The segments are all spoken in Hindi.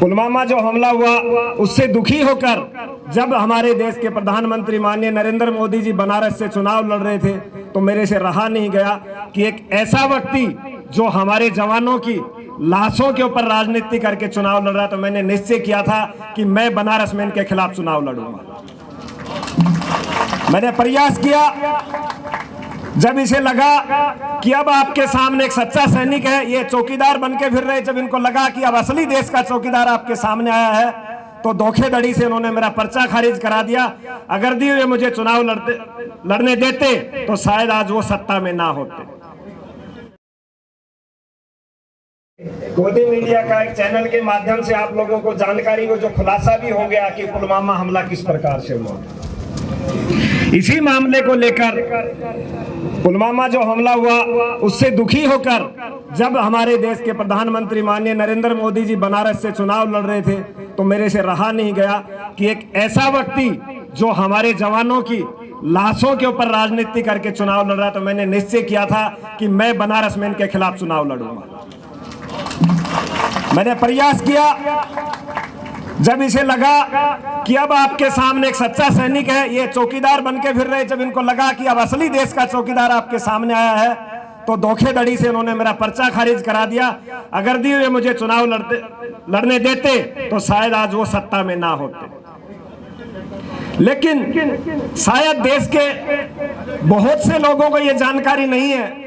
पुलवामा जो हमला हुआ उससे दुखी होकर जब हमारे देश के प्रधानमंत्री माननीय नरेंद्र मोदी जी बनारस से चुनाव लड़ रहे थे तो मेरे से रहा नहीं गया कि एक ऐसा व्यक्ति जो हमारे जवानों की लाशों के ऊपर राजनीति करके चुनाव लड़ रहा, तो मैंने निश्चय किया था कि मैं बनारस में इनके खिलाफ चुनाव लड़ूंगा। मैंने प्रयास किया। जब इसे लगा कि अब आपके सामने एक सच्चा सैनिक है, ये चौकीदार बन के फिर रहे, जब इनको लगा कि अब असली देश का चौकीदार आपके सामने आया है, तो धोखेधड़ी से उन्होंने मेरा पर्चा खारिज करा दिया। अगर दी हुए मुझे चुनाव लड़ने देते तो शायद आज वो सत्ता में ना होते। गोदी मीडिया का एक चैनल के माध्यम से आप लोगों को जानकारी को जो खुलासा भी हो गया कि पुलवामा हमला किस प्रकार से हुआ। इसी मामले को लेकर पुलवामा जो हमला हुआ उससे दुखी होकर जब हमारे देश के प्रधानमंत्री माननीय नरेंद्र मोदी जी बनारस से चुनाव लड़ रहे थे तो मेरे से रहा नहीं गया कि एक ऐसा व्यक्ति जो हमारे जवानों की लाशों के ऊपर राजनीति करके चुनाव लड़ रहा, तो मैंने निश्चय किया था कि मैं बनारस में इनके खिलाफ चुनाव लड़ूंगा। मैंने प्रयास किया। जब इसे लगा कि अब आपके सामने एक सच्चा सैनिक है, ये चौकीदार बन के फिर रहे, जब इनको लगा कि अब असली देश का चौकीदार आपके सामने आया है, तो धोखेधड़ी से उन्होंने मेरा पर्चा खारिज करा दिया। अगर दी हुए मुझे चुनाव लड़ने देते तो शायद आज वो सत्ता में ना होते। लेकिन शायद देश के बहुत से लोगों को ये जानकारी नहीं है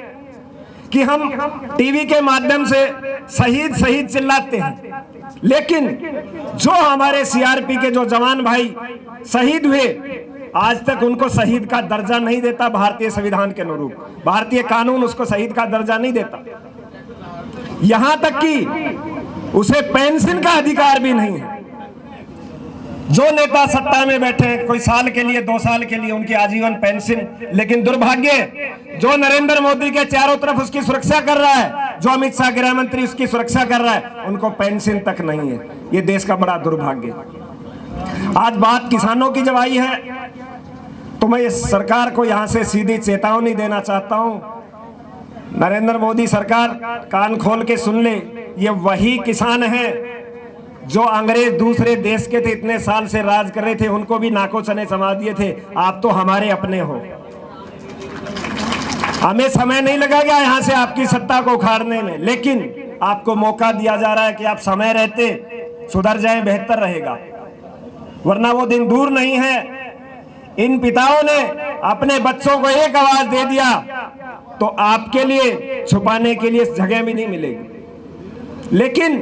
कि हम टीवी के माध्यम से शहीद शहीद चिल्लाते हैं, लेकिन जो हमारे सीआरपी के जो जवान भाई शहीद हुए, आज तक उनको शहीद का दर्जा नहीं देता भारतीय संविधान के अनुरूप। भारतीय कानून उसको शहीद का दर्जा नहीं देता। यहां तक कि उसे पेंशन का अधिकार भी नहीं है। जो नेता सत्ता में बैठे हैं, कोई साल के लिए 2 साल के लिए उनकी आजीवन पेंशन, लेकिन दुर्भाग्य जो नरेंद्र मोदी के चारों तरफ उसकी सुरक्षा कर रहा है, जो अमित शाह गृह मंत्री उसकी सुरक्षा कर रहा है, उनको पेंशन तक नहीं है। ये देश का बड़ा दुर्भाग्य। आज बात किसानों की जब आई है तो मैं इस सरकार को यहां से सीधी चेतावनी देना चाहता हूं। नरेंद्र मोदी सरकार, कान खोल के सुन ले, ये वही किसान है जो अंग्रेज दूसरे देश के थे, इतने साल से राज कर रहे थे, उनको भी नाको चने समा दिए थे। आप तो हमारे अपने हो। हमें समय नहीं लगेगा यहां से आपकी सत्ता को उखाड़ने में, लेकिन आपको मौका दिया जा रहा है कि आप समय रहते सुधर जाएं, बेहतर रहेगा, वरना वो दिन दूर नहीं है। इन पिताओं ने अपने बच्चों को एक आवाज दे दिया तो आपके लिए छुपाने के लिए जगह भी नहीं मिलेगी। लेकिन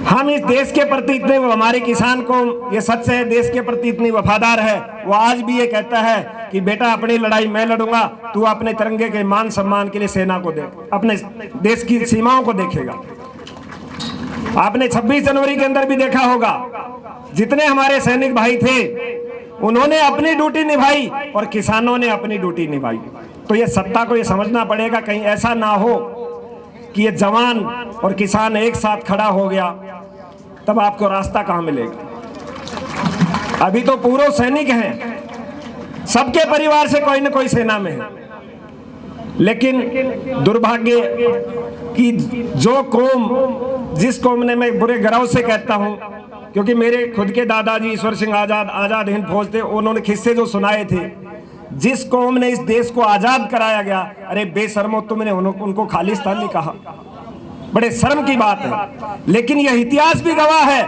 हम इस देश के प्रति इतने, हमारे किसान को ये सच है, देश के प्रति इतनी वफादार है, वो आज भी ये कहता है कि बेटा अपनी लड़ाई मैं लड़ूंगा, तू अपने तिरंगे के मान सम्मान के लिए सेना को देख, अपने देश की सीमाओं को देखेगा। आपने 26 जनवरी के अंदर भी देखा होगा, जितने हमारे सैनिक भाई थे उन्होंने अपनी ड्यूटी निभाई और किसानों ने अपनी ड्यूटी निभाई। तो ये सत्ता को ये समझना पड़ेगा, कहीं ऐसा ना हो कि ये जवान और किसान एक साथ खड़ा हो गया, तब आपको रास्ता कहां मिलेगा। अभी तो पूरे सैनिक हैं, सबके परिवार से कोई न कोई सेना में है, लेकिन दुर्भाग्य कि जो कौम, जिस कौम ने, मैं बुरे गर्व से कहता हूं क्योंकि मेरे खुद के दादाजी ईश्वर सिंह आजाद हिंद फौज थे, उन्होंने किस्से जो सुनाए थे, जिस कौम ने इस देश को आजाद कराया गया, अरे बेशर्मो तुमने उनको खालिस्तानी कहा, बड़े शर्म की बात है। लेकिन यह इतिहास भी गवाह है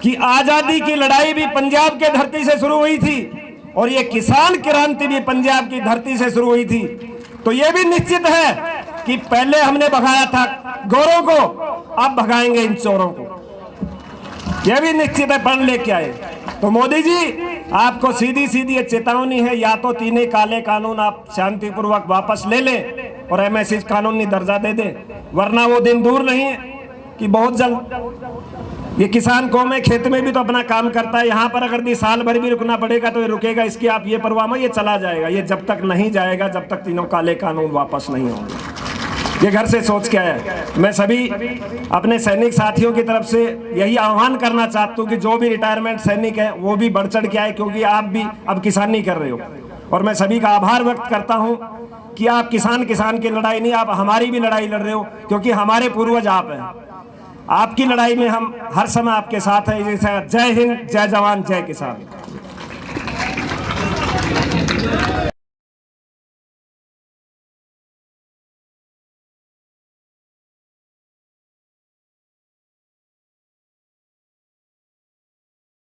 कि आजादी की लड़ाई भी पंजाब के धरती से शुरू हुई थी और ये किसान क्रांति भी पंजाब की धरती से शुरू हुई थी। तो यह भी निश्चित है कि पहले हमने भगाया था गोरों को, अब भगाएंगे इन चोरों को, यह भी निश्चित है। पढ़ लेके आए। तो मोदी जी, आपको सीधी सीधी चेतावनी है, या तो 3 काले कानून आप शांतिपूर्वक वापस ले लें और एमएससी कानूनी दर्जा दे दें, वरना वो दिन दूर नहीं है कि बहुत जल्द ये किसान कौम है, खेत में भी तो अपना काम करता है, यहाँ पर अगर साल भर भी रुकना पड़ेगा तो ये रुकेगा, इसकी आप ये परवाह मत, ये चला जाएगा। ये जब तक नहीं जाएगा, जब तक 3 काले कानून वापस नहीं होंगे। ये घर से सोच के आया। मैं सभी अपने सैनिक साथियों की तरफ से यही आह्वान करना चाहता हूँ कि जो भी रिटायरमेंट सैनिक है वो भी बढ़ चढ़ के आए, क्योंकि आप भी अब किसानी कर रहे हो। और मैं सभी का आभार व्यक्त करता हूँ कि आप किसान की लड़ाई नहीं, आप हमारी भी लड़ाई लड़ रहे हो, क्योंकि हमारे पूर्वज आप हैं। आपकी लड़ाई में हम हर समय आपके साथ हैं। जय हिंद, जय जवान, जय किसान।